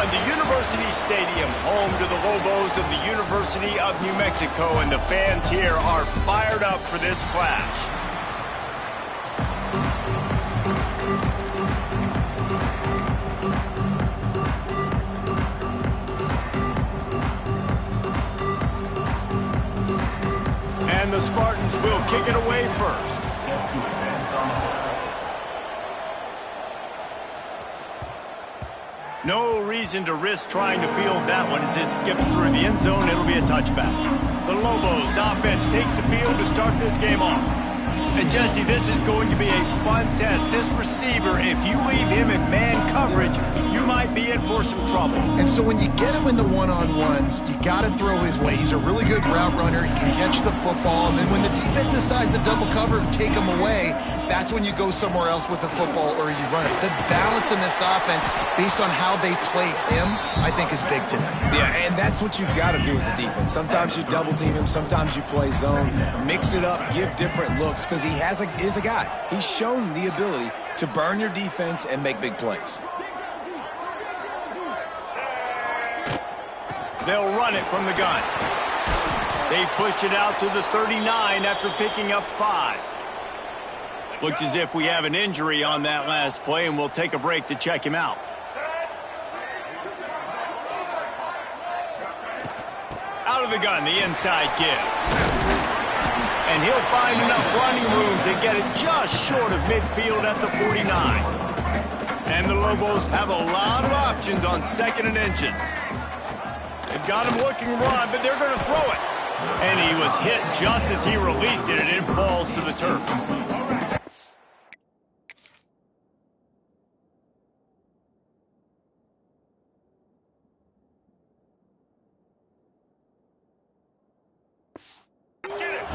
everyone. The University Stadium, home to the Lobos of the University of New Mexico, and the fans here are fired up for this clash. And the Spartans will kick it away first. No reason to risk trying to field that one as it skips through the end zone. It'll be a touchback. The Lobos offense takes the field to start this game off. And Jesse, this is going to be a fun test. This receiver, if you leave him in man coverage, you might be in for some trouble. And so when you get him in the one-on-ones, you got to throw his way. He's a really good route runner. He can catch the football. And then when the defense decides to double cover and take him away, that's when you go somewhere else with the football or you run it. The balance in this offense, based on how they play him, I think is big today. Yeah, and that's what you've got to do as a defense. Sometimes you double team him, sometimes you play zone, mix it up, give different looks, because he is a guy. He's shown the ability to burn your defense and make big plays. They'll run it from the gun. They've pushed it out to the 39 after picking up 5. Looks as if we have an injury on that last play, and we'll take a break to check him out. Out of the gun, the inside give. And he'll find enough running room to get it just short of midfield at the 49. And the Lobos have a lot of options on 2nd and inches. They've got him looking run, but they're going to throw it. And he was hit just as he released it, and it falls to the turf.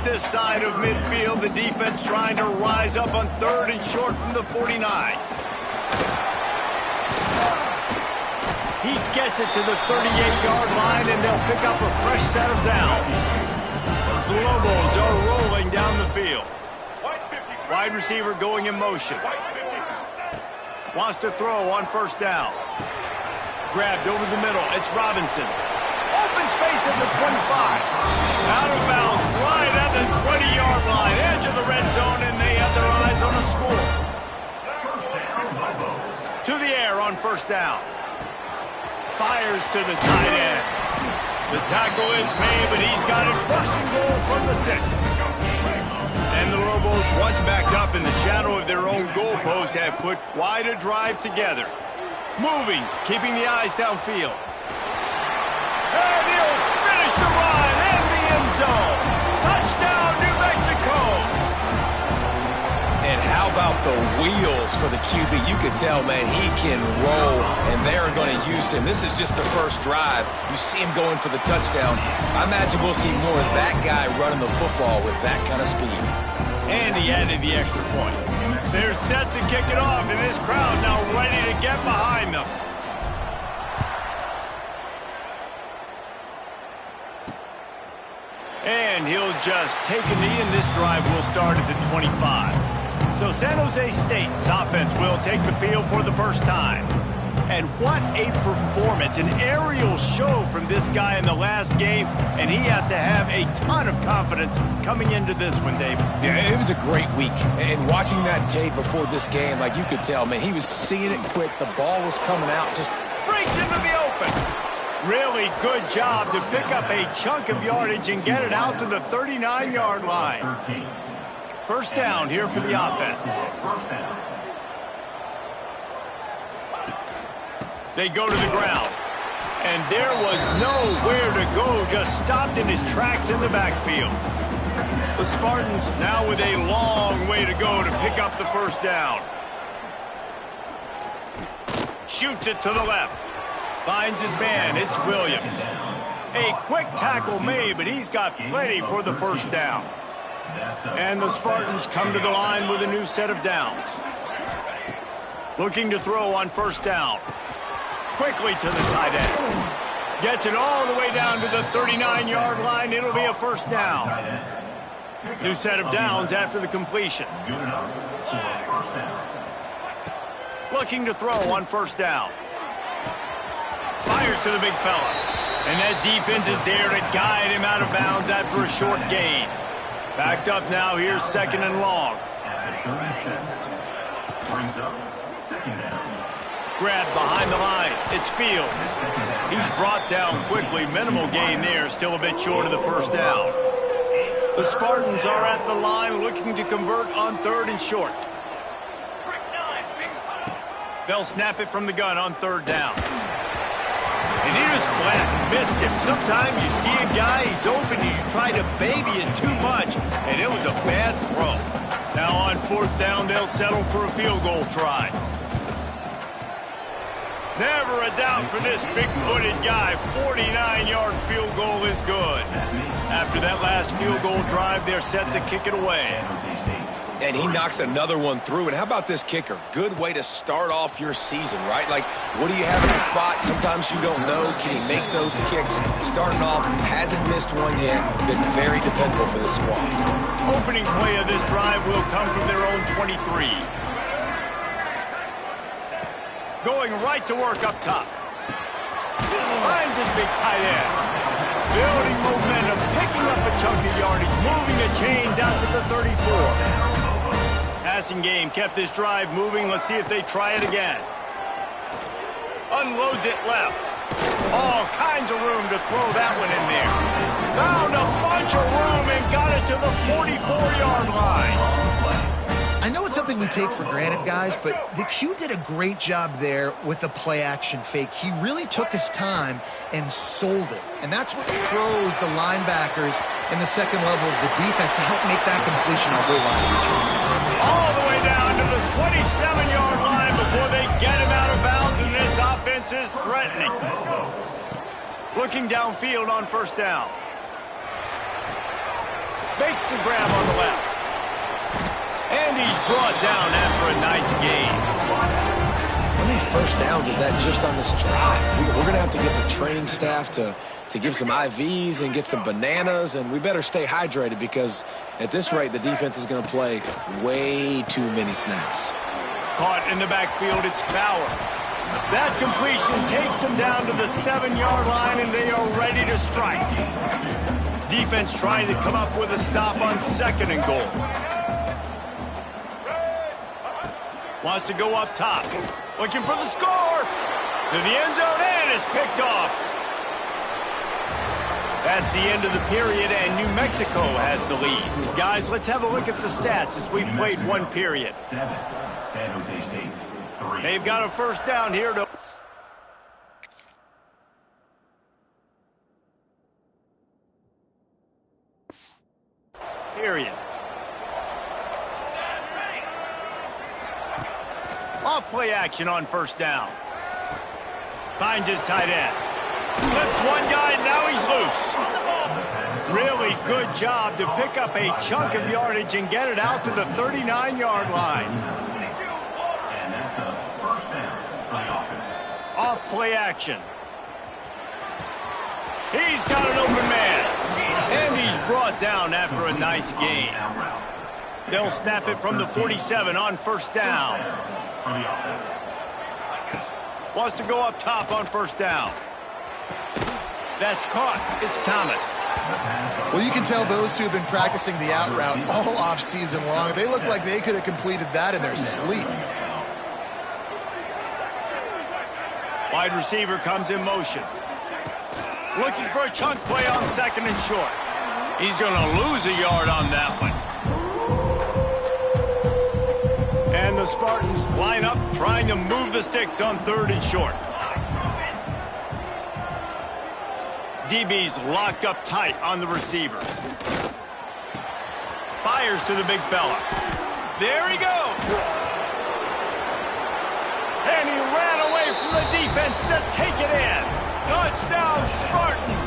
This side of midfield, the defense trying to rise up on 3rd and short from the 49. He gets it to the 38-yard line, and they'll pick up a fresh set of downs. The Lobos are rolling down the field. Wide receiver going in motion. Wants to throw on 1st down. Grabbed over the middle. It's Robinson. Open space at the 25. Out of bounds right at the 20-yard line. Edge of the red zone, and they have their eyes on a score. To the air on 1st down. Fires to the tight end. The tackle is made, but he's got it 1st and goal from the 6. And the Lobos, once backed up in the shadow of their own goalpost, have put quite a drive together. Moving, keeping the eyes downfield. And he'll finish the run in the end zone. Touchdown, New Mexico. And how about the wheels for the QB? You could tell, man, he can roll, and they're going to use him. This is just the first drive. You see him going for the touchdown. I imagine we'll see more of that guy running the football with that kind of speed. And he added the extra point. They're set to kick it off, and this crowd now ready to get behind them. And he'll just take a knee, and this drive will start at the 25. So San Jose State's offense will take the field for the first time. And what a performance, an aerial show from this guy in the last game, and he has to have a ton of confidence coming into this one, David. Yeah, it was a great week. And watching that tape before this game, like you could tell, man, he was seeing it quick. The ball was coming out, just breaks into the open. Really good job to pick up a chunk of yardage and get it out to the 39-yard line. 1st down here for the offense. They go to the ground. And there was nowhere to go, just stopped in his tracks in the backfield. The Spartans now with a long way to go to pick up the 1st down. Shoots it to the left. Finds his man. It's Williams. A quick tackle made, but he's got plenty for the 1st down. And the Spartans come to the line with a new set of downs. Looking to throw on 1st down. Quickly to the tight end. Gets it all the way down to the 39-yard line. It'll be a 1st down. New set of downs after the completion. Looking to throw on 1st down. Fires to the big fella. And that defense is there to guide him out of bounds after a short gain. Backed up now. Here's 2nd and long. Grab behind the line. It's Fields. He's brought down quickly. Minimal gain there. Still a bit short of the first down. The Spartans are at the line looking to convert on 3rd and short. They'll snap it from the gun on 3rd down. And he was flat, missed him. Sometimes you see a guy, he's open, and you try to baby it too much, and it was a bad throw. Now on 4th down, they'll settle for a field goal try. Never a doubt for this big-footed guy. 49-yard field goal is good. After that last field goal drive, they're set to kick it away. And he knocks another one through. And how about this kicker? Good way to start off your season, right? Like, what do you have in the spot? Sometimes you don't know. Can he make those kicks? Starting off, hasn't missed one yet. Been very dependable for this squad. Opening play of this drive will come from their own 23. Going right to work up top. Finds his big tight end. Building momentum, picking up a chunk of yardage, moving the chains out to the 34. Passing game kept this drive moving. Let's see if they try it again. Unloads it left. All kinds of room to throw that one in there. Found a bunch of room and got it to the 44-yard line. I know it's something we take for granted, guys, but the Q did a great job there with the play-action fake. He really took his time and sold it. And that's what froze the linebackers in the second level of the defense to help make that completion a whole lot easier. All the way down to the 27-yard line before they get him out of bounds, and this offense is threatening. Looking downfield on 1st down. Makes the grab on the left. And he's brought down after a nice gain. How many first downs is that just on this drive? We're going to have to get the training staff to give some IVs and get some bananas, and we better stay hydrated because at this rate, the defense is going to play way too many snaps. Caught in the backfield, it's Bowers. That completion takes them down to the 7-yard line, and they are ready to strike. Defense trying to come up with a stop on 2nd and goal. Wants to go up top. Looking for the score. To the end zone, and it's picked off. That's the end of the period, and New Mexico has the lead. Guys, let's have a look at the stats as we've played one period. They've got a first down here to... Period. Off play action on 1st down. Finds his tight end. Slips one guy, now he's loose. Really good job to pick up a chunk of yardage and get it out to the 39-yard line. Off play action. He's got an open man. And he's brought down after a nice gain. They'll snap it from the 47 on 1st down. Wants to go up top on 1st down. That's caught. It's Thomas. Well, you can tell those two have been practicing the out route all off season long. They look like they could have completed that in their sleep. Wide receiver comes in motion. Looking for a chunk play on 2nd and short. He's going to lose a yard on that one. And the Spartans line up, trying to move the sticks on 3rd and short. DB's locked up tight on the receivers. Fires to the big fella. There he goes. And he ran away from the defense to take it in. Touchdown, Spartans.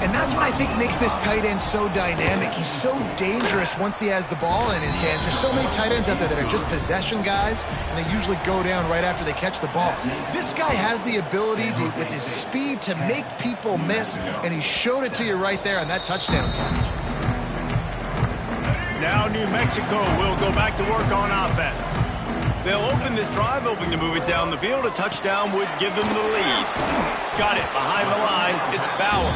And that's what I think makes this tight end so dynamic. He's so dangerous once he has the ball in his hands. There's so many tight ends out there that are just possession guys, and they usually go down right after they catch the ball. This guy has the ability to, with his speed, to make people miss, and he showed it to you right there on that touchdown catch. Now New Mexico will go back to work on offense. They'll open this drive, hoping to move it down the field. A touchdown would give them the lead. Got it behind the line. It's Bowers.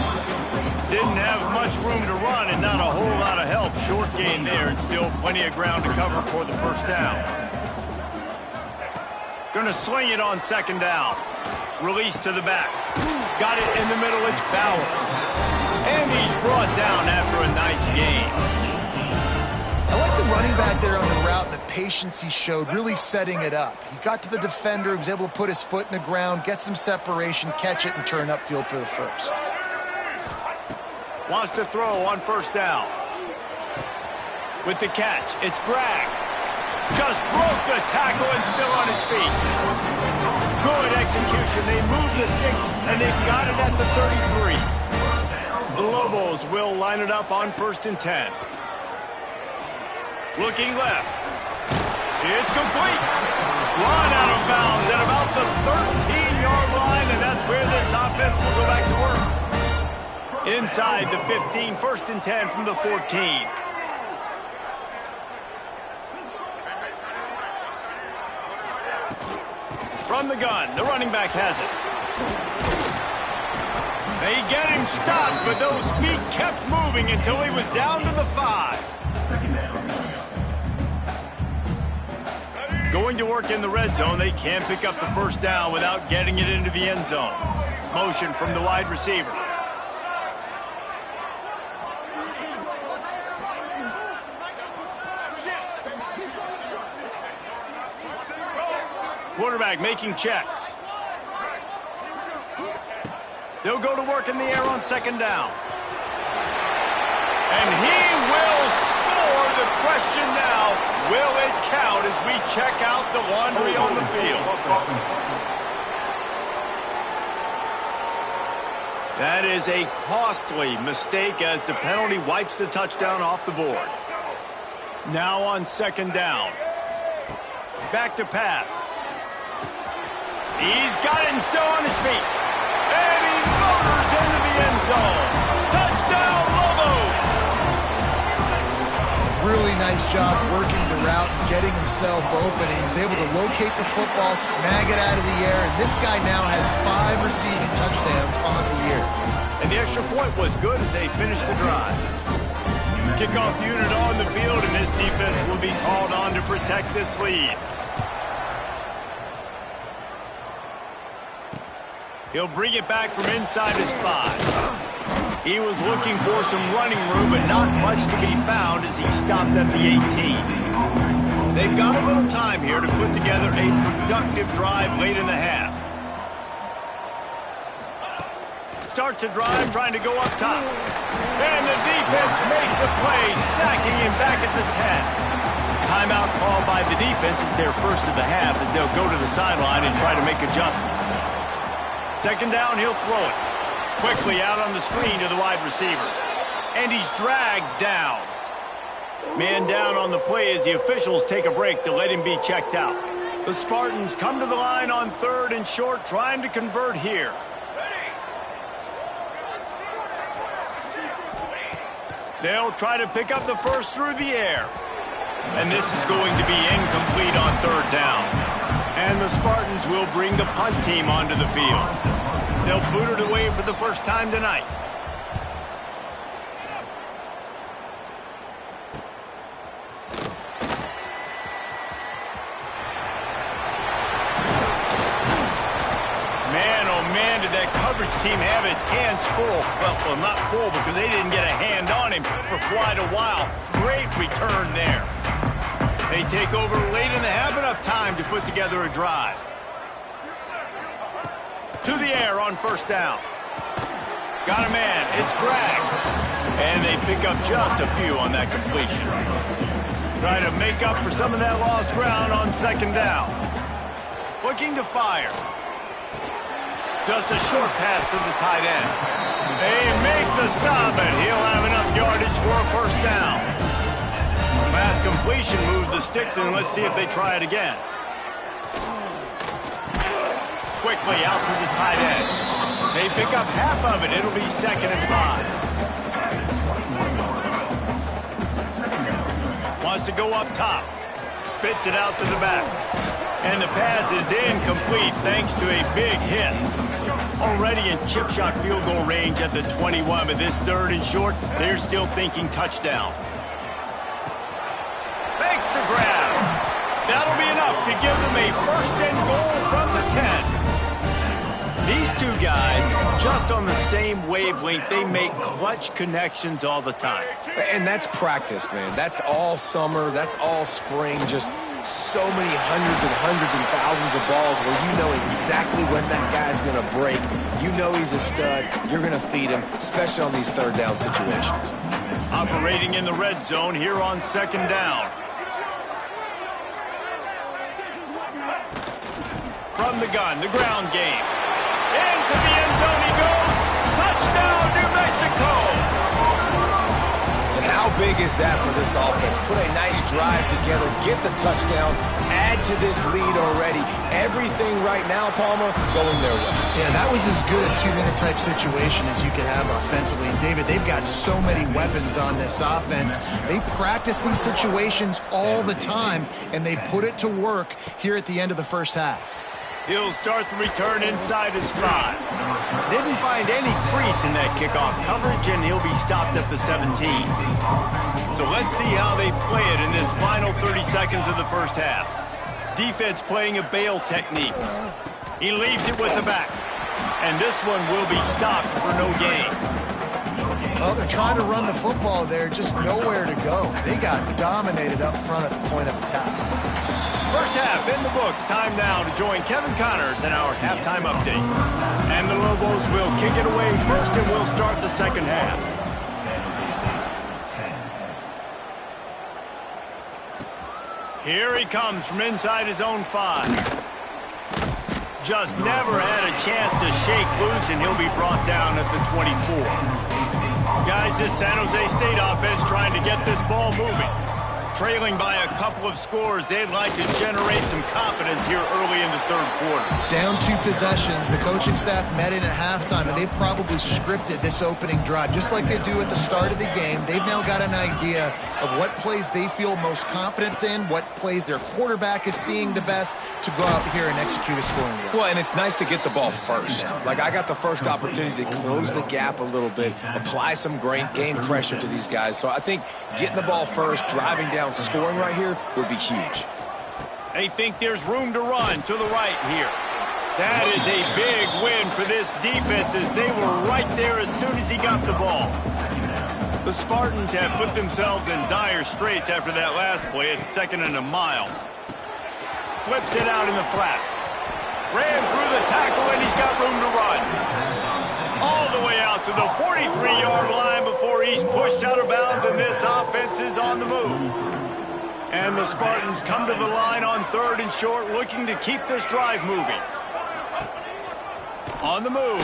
Didn't have much room to run and not a whole lot of help. Short gain there and still plenty of ground to cover for the first down. Gonna sling it on second down. Release to the back. Got it in the middle. It's Bowers. And he's brought down after a nice gain. I like the running back there on the route and the patience he showed, really setting it up. He got to the defender, he was able to put his foot in the ground, get some separation, catch it, and turn upfield for the first. Wants to throw on first down. With the catch, it's Greg. Just broke the tackle and still on his feet. Good execution. They move the sticks, and they've got it at the 33. The Lobos will line it up on 1st and 10. Looking left. It's complete. Run out of bounds at about the 13-yard line, and that's where this offense will go back to work. Inside the 15, 1st and 10 from the 14. From the gun, the running back has it. They get him stopped, but those feet kept moving until he was down to the 5. Going to work in the red zone, they can't pick up the first down without getting it into the end zone. Motion from the wide receiver. Quarterback making checks. They'll go to work in the air on second down. And he will score. The question now, will it count as we check out the laundry on the field? That is a costly mistake as the penalty wipes the touchdown off the board. Now on second down. Back to pass. He's got it and still on his feet. And he motors into the end zone. Touchdown, Lobos! Really nice job working the route and getting himself open. He was able to locate the football, snag it out of the air, and this guy now has 5 receiving touchdowns on the year. And the extra point was good as they finished the drive. Kickoff unit on the field, and this defense will be called on to protect this lead. He'll bring it back from inside his 5. He was looking for some running room, but not much to be found as he stopped at the 18. They've got a little time here to put together a productive drive late in the half. Starts a drive trying to go up top. And the defense makes a play, sacking him back at the 10. Timeout called by the defense. It's their first of the half as they'll go to the sideline and try to make adjustments. Second down, he'll throw it. Quickly out on the screen to the wide receiver. And he's dragged down. Man down on the play as the officials take a break to let him be checked out. The Spartans come to the line on 3rd and short, trying to convert here. They'll try to pick up the first through the air. And this is going to be incomplete on 3rd down. And the Spartans will bring the punt team onto the field. They'll boot it away for the first time tonight. Man, oh man, did that coverage team have its hands full. Well, not full because they didn't get a hand on him for quite a while. Great return there. They take over late in the half, enough time to put together a drive. To the air on first down. Got a man, it's Greg. And they pick up just a few on that completion. Try to make up for some of that lost ground on second down. Looking to fire. Just a short pass to the tight end. They make the stop, and he'll have enough yardage for a first down. Pass completion, move the sticks, and let's see if they try it again. Quickly out to the tight end. They pick up half of it. It'll be 2nd and 5. Wants to go up top. Spits it out to the back. And the pass is incomplete thanks to a big hit. Already in chip shot field goal range at the 21, but this 3rd and short, they're still thinking touchdown. Makes the grab. That'll be enough to give them a 1st and goal from the 10. These two guys, just on the same wavelength, they make clutch connections all the time. And that's practice, man. That's all summer. That's all spring. Just so many hundreds and thousands of balls where you know exactly when that guy's going to break. You know he's a stud. You're going to feed him, especially on these 3rd down situations. Operating in the red zone here on 2nd down. From the gun, the ground game. Into the end zone he goes. Touchdown, New Mexico. And how big is that for this offense? Put a nice drive together, get the touchdown, add to this lead already. Everything right now, Palmer, going their way. Yeah, that was as good a 2-minute type situation as you could have offensively. And David, they've got so many weapons on this offense. They practice these situations all the time, and they put it to work here at the end of the 1st half. He'll start the return inside his 5. Didn't find any crease in that kickoff coverage, and he'll be stopped at the 17. So let's see how they play it in this final 30 seconds of the 1st half. Defense playing a bail technique. He leaves it with the back. And this one will be stopped for no gain. Well, they're trying to run the football there, just nowhere to go. They got dominated up front at the point of attack. 1st half in the books. Time now to join Kevin Connors in our halftime update. And the Lobos will kick it away first, and we'll start the 2nd half. Here he comes from inside his own 5. Just never had a chance to shake loose, and he'll be brought down at the 24. Guys, this San Jose State offense trying to get this ball moving. Trailing by a couple of scores, they'd like to generate some confidence here early in the 3rd quarter. Down 2 possessions, the coaching staff met in at halftime, and they've probably scripted this opening drive, just like they do at the start of the game. They've now got an idea of what plays they feel most confident in, what plays their quarterback is seeing the best to go out here and execute a scoring drive. Well, and it's nice to get the ball first. Like, I got the first opportunity to close the gap a little bit, apply some game pressure to these guys. So I think getting the ball first, driving down, scoring right here would be huge. They think there's room to run to the right here. That is a big win for this defense, as they were right there as soon as he got the ball. The Spartans have put themselves in dire straits after that last play. It's 2nd and a mile. Flips it out in the flat. Ran through the tackle, and he's got room to run. All the way out to the 43-yard line before he's pushed out of bounds, and this offense is on the move. And the Spartans come to the line on 3rd and short, looking to keep this drive moving. On the move.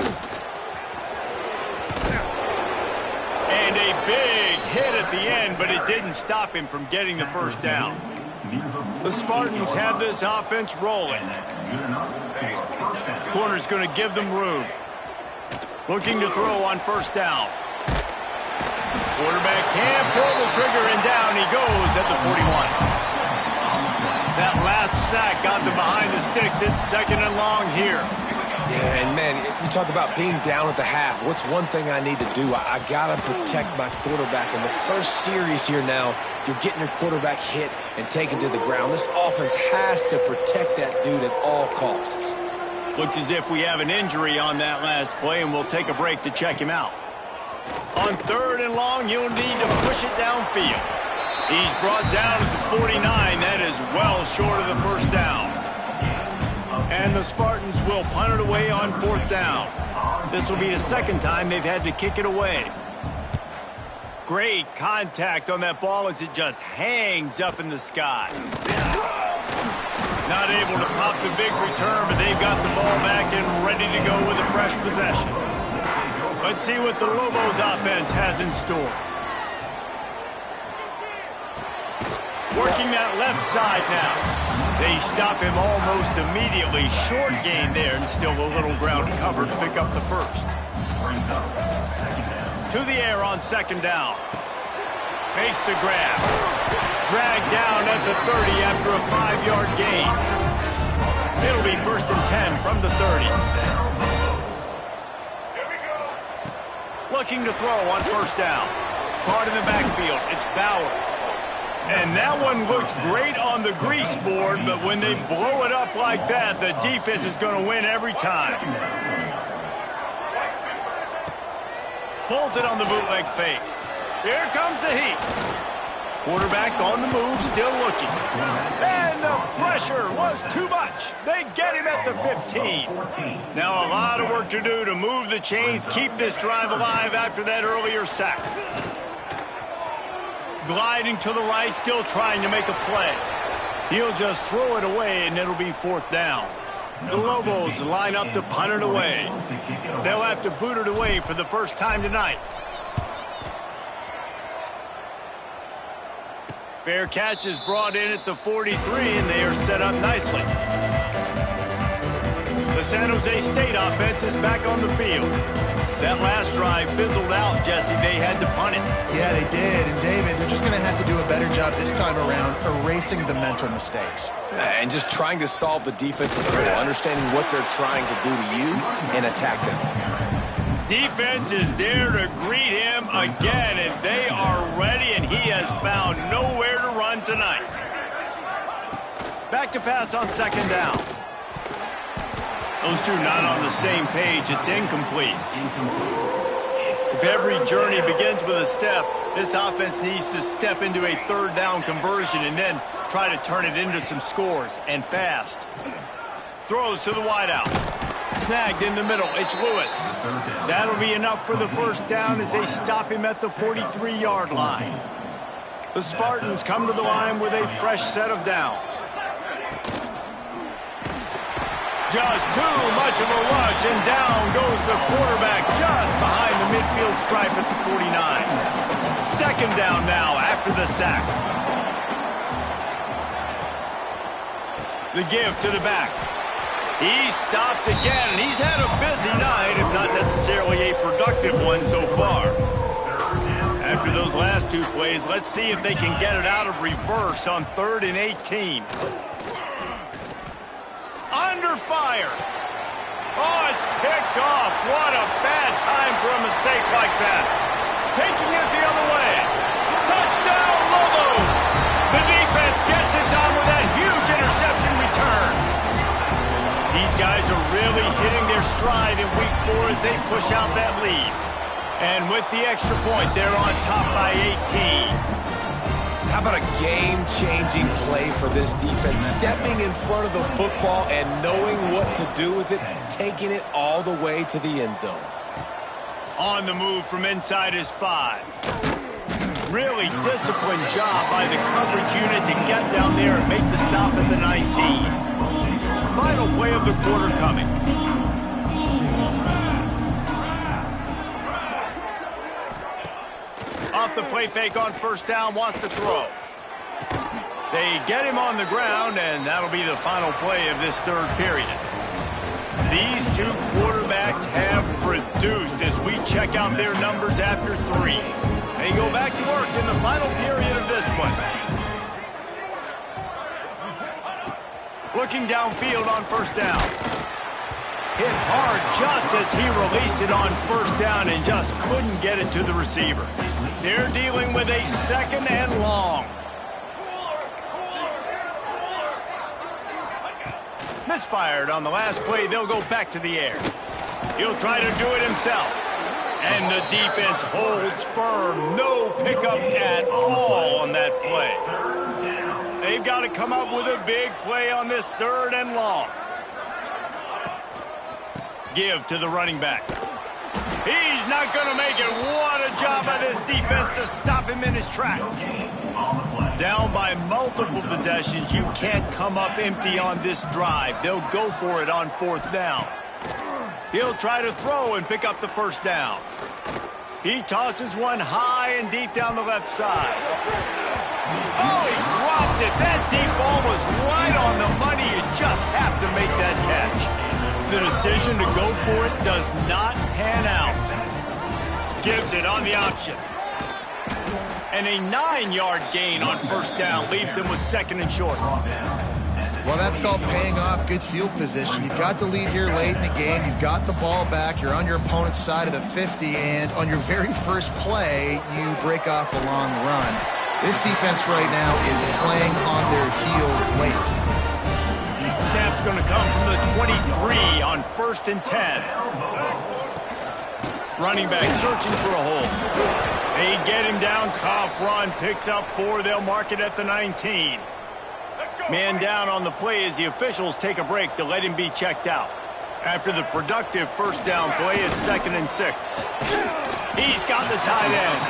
And a big hit at the end, but it didn't stop him from getting the 1st down. The Spartans have this offense rolling. Corner's going to give them room. Looking to throw on 1st down. Quarterback can't pull the trigger, and down he goes at the 41. That last sack got them behind the sticks. It's 2nd and long here. Yeah, and man, you talk about being down at the half. What's one thing I need to do? I got to protect my quarterback. In the first series here now, you're getting your quarterback hit and taken to the ground. This offense has to protect that dude at all costs. Looks as if we have an injury on that last play, and we'll take a break to check him out. On 3rd and long, you'll need to push it downfield. He's brought down at the 49. That is well short of the 1st down. And the Spartans will punt it away on 4th down. This will be the 2nd time they've had to kick it away. Great contact on that ball as it just hangs up in the sky. Not able to pop the big return, but they've got the ball back and ready to go with a fresh possession. Let's see what the Lobos offense has in store. Working that left side now. They stop him almost immediately. Short gain there, and still a little ground to cover to pick up the 1st. To the air on 2nd down. Makes the grab. Dragged down at the 30 after a 5-yard gain. It'll be 1st and 10 from the 30. Looking to throw on 1st down. Caught in the backfield. It's Bowers. And that one looked great on the grease board, but when they blow it up like that, the defense is going to win every time. Pulls it on the bootleg fake. Here comes the heat. Quarterback on the move, still looking. And the pressure was too much. They get him at the 15. Now a lot of work to do to move the chains, keep this drive alive after that earlier sack. Gliding to the right, still trying to make a play. He'll just throw it away, and it'll be 4th down. The Lobos line up to punt it away. They'll have to boot it away for the first time tonight. Fair catch is brought in at the 43, and they are set up nicely. The San Jose State offense is back on the field. That last drive fizzled out, Jesse. They had to punt it. Yeah, they did. And, David, they're just going to have to do a better job this time around erasing the mental mistakes. And just trying to solve the defensive goal, understanding what they're trying to do to you and attack them. Defense is there to greet him again, and they are ready, and he has found nowhere to run tonight. Back to pass on 2nd down. Those two not on the same page. It's incomplete. If every journey begins with a step, this offense needs to step into a 3rd down conversion and then try to turn it into some scores, and fast. Throws to the wideout. Snagged in the middle. It's Lewis. That'll be enough for the 1st down as they stop him at the 43-yard line. The Spartans come to the line with a fresh set of downs. Just too much of a rush, and down goes the quarterback just behind the midfield stripe at the 49. 2nd down now after the sack. The give to the back. He's stopped again, and he's had a busy night, if not necessarily a productive one so far. After those last 2 plays, let's see if they can get it out of reverse on 3rd and 18. Under fire. Oh, it's picked off. What a bad time for a mistake like that. Taking it the other way. Touchdown, Lobos. The defense gets it done with that huge interception return. These guys are really hitting their stride in week 4 as they push out that lead. And with the extra point, they're on top by 18. How about a game-changing play for this defense? Stepping in front of the football and knowing what to do with it, taking it all the way to the end zone. On the move from inside his 5. Really disciplined job by the coverage unit to get down there and make the stop at the 19. Final play of the quarter coming. Off the play fake on 1st down, wants to throw. They get him on the ground, and that'll be the final play of this 3rd period. These 2 quarterbacks have produced as we check out their numbers after 3. They go back to work in the final period of this one. Looking downfield on 1st down. Hit hard just as he released it on 1st down and just couldn't get it to the receiver. They're dealing with a 2nd and long. Misfired on the last play. They'll go back to the air. He'll try to do it himself. And the defense holds firm. No pickup at all on that play. They've got to come up with a big play on this 3rd and long. Give to the running back. He's not going to make it. What a job by this defense to stop him in his tracks. Down by multiple possessions, you can't come up empty on this drive. They'll go for it on 4th down. He'll try to throw and pick up the 1st down. He tosses one high and deep down the left side. Oh, he dropped it. That deep ball was right on the money. You just have to make that catch. The decision to go for it does not pan out. Gives it on the option. And a 9-yard gain on 1st down leaves them with 2nd and short. Well, that's called paying off good field position. You've got the lead here late in the game. You've got the ball back. You're on your opponent's side of the 50, and on your very first play, you break off a long run. This defense right now is playing on their heels late. Snap's going to come from the 23 on 1st and 10. Running back searching for a hole. They get him down, tough run, picks up 4. They'll mark it at the 19. Man down on the play as the officials take a break to let him be checked out. After the productive first down play, it's 2nd and 6. He's got the tight end.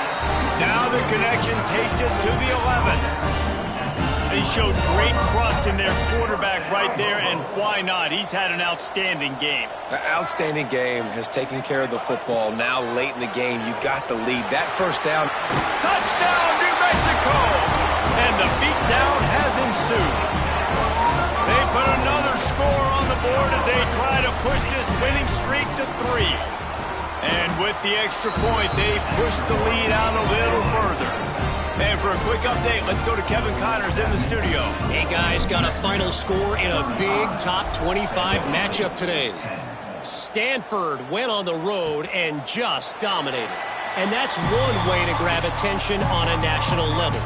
Now the connection takes it to the 11. They showed great trust in their quarterback right there, and why not? He's had an outstanding game. An outstanding game, has taken care of the football. Now late in the game, you've got the lead. That first down. Touchdown, New Mexico! And the beatdown has ensued. They put another score on the board as they try to push this winning streak to 3. And with the extra point, they push the lead out a little further. And for a quick update, let's go to Kevin Connors in the studio. Hey, guys, got a final score in a big top 25 matchup today. Stanford went on the road and just dominated. And that's one way to grab attention on a national level.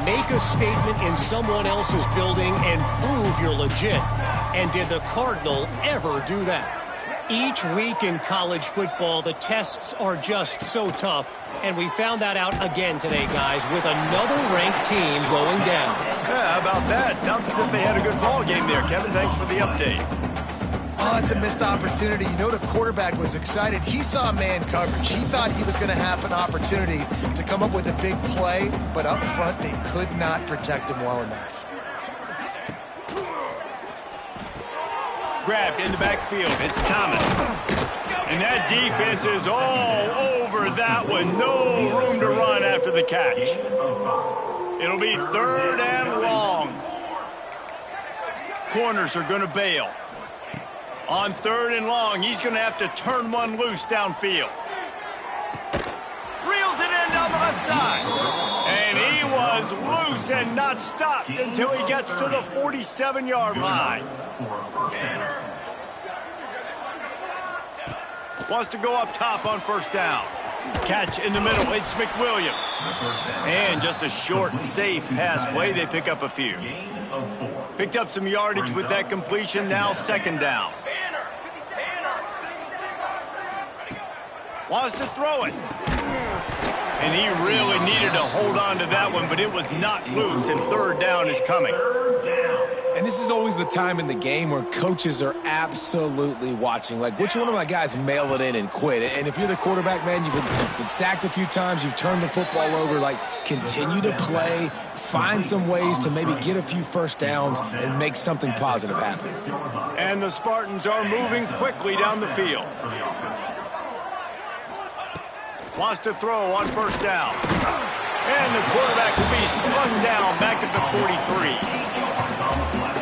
Make a statement in someone else's building and prove you're legit. And did the Cardinal ever do that? Each week in college football, the tests are just so tough. And we found that out again today, guys, with another ranked team going down. Yeah, how about that? Sounds as if they had a good ball game there. Kevin, thanks for the update. Oh, it's a missed opportunity. You know the quarterback was excited. He saw man coverage. He thought he was going to have an opportunity to come up with a big play, but up front they could not protect him well enough. Grabbed in the backfield. It's Thomas. And that defense is all over that one. No room to run after the catch. It'll be 3rd and long. Corners are going to bail. On 3rd and long, he's going to have to turn one loose downfield. Reels it in down the left side. And he was loose and not stopped until he gets to the 47-yard line. Wants to go up top on 1st down. Catch in the middle. It's McWilliams. And just a short, safe pass play. They pick up a few. Picked up some yardage with that completion. Now 2nd down. Wants to throw it. And he really needed to hold on to that one, but it was not loose, and 3rd down is coming. And this is always the time in the game where coaches are absolutely watching. Like, which one of my guys mail it in and quit? And if you're the quarterback, man, you've been sacked a few times, you've turned the football over, like, continue to play, find some ways to maybe get a few first downs and make something positive happen. And the Spartans are moving quickly down the field. Wants to throw on 1st down. And the quarterback will be slung down back at the 43.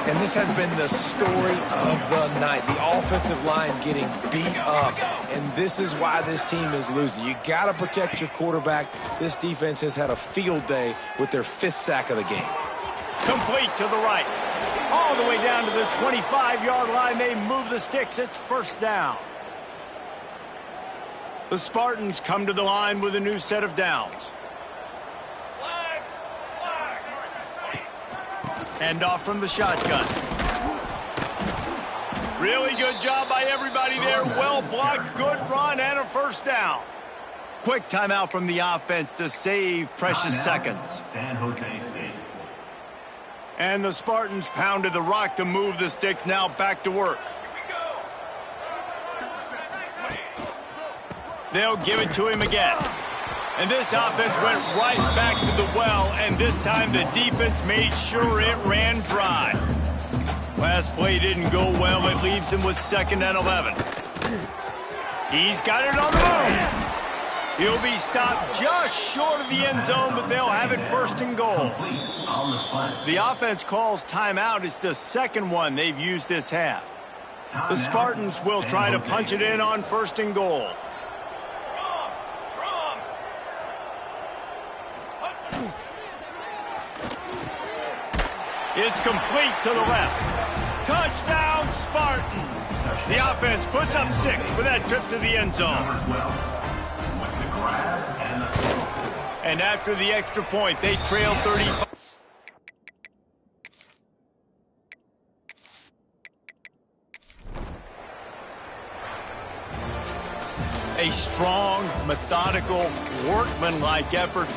And this has been the story of the night. The offensive line getting beat up. And this is why this team is losing. You got to protect your quarterback. This defense has had a field day with their 5th sack of the game. Complete to the right. All the way down to the 25-yard line. They move the sticks. It's 1st down. The Spartans come to the line with a new set of downs. Hand off from the shotgun. Really good job by everybody there. Well blocked, good run, and a 1st down. Quick timeout from the offense to save precious seconds. And the Spartans pounded the rock to move the sticks. Now back to work. They'll give it to him again. And this offense went right back to the well, and this time the defense made sure it ran dry. Last play didn't go well. It leaves him with 2nd and 11. He's got it on the move. He'll be stopped just short of the end zone, but they'll have it 1st and goal. The offense calls timeout. It's the 2nd one they've used this half. The Spartans will try to punch it in on 1st and goal. It's complete to the left. Touchdown, Spartans! The offense puts up 6 with that trip to the end zone. And after the extra point, they trail 35. A strong, methodical, workmanlike effort